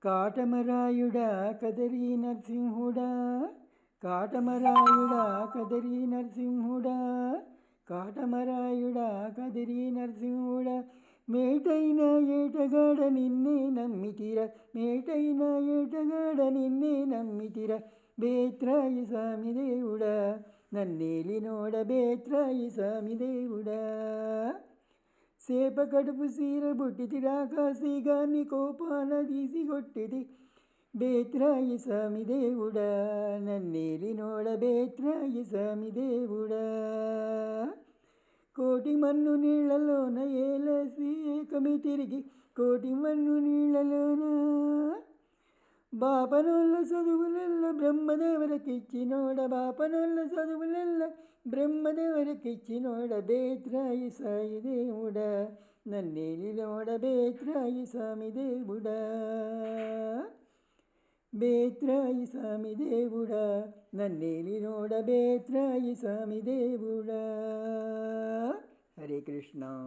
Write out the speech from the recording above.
కాటమరాయుడా కదరీ నరసింహుడా, కాటమరాయుడా కదరీ నరసింహుడా, కాటమరాయుడా కదిరి నరసింహుడా, మేటైన ఏటగాడ నిన్నే నమ్మితిర, మేటైన ఏటగాడ నిన్నే నమ్మితిర, బేత్రాయి స్వామి దేవుడా నన్నేలినోడ, బేత్రాయి స్వామి దేవుడా. సేప కడుపు సీర బుట్టితిరా కాశీగాన్ని కోపాన తీసి కొట్టిది, బేత్రాయి స్వామి దేవుడా నన్నేలినోడ, బేత్రాయి స్వామి దేవుడా. కోటి మన్ను నీళ్లలోన ఏలేసి ఏకమి తిరిగి, కోటి మన్ను నీళ్లలోన బాపనోళ్ళ చదువులెల్ల బ్రహ్మదేవరకిచ్చినోడ, బాపనోళ్ళ చదువులెల్ల బ్రహ్మదేవరకిచ్చినోడ, బేత్రాయి సాయి దేవుడా నన్నేలినోడ, బేత్రాయి స్వామి దేవుడా. బేత్రాయి స్వామి దేవుడా నన్నేలినోడ, బేత్రాయి స్వామి దేవుడా. హరే కృష్ణ.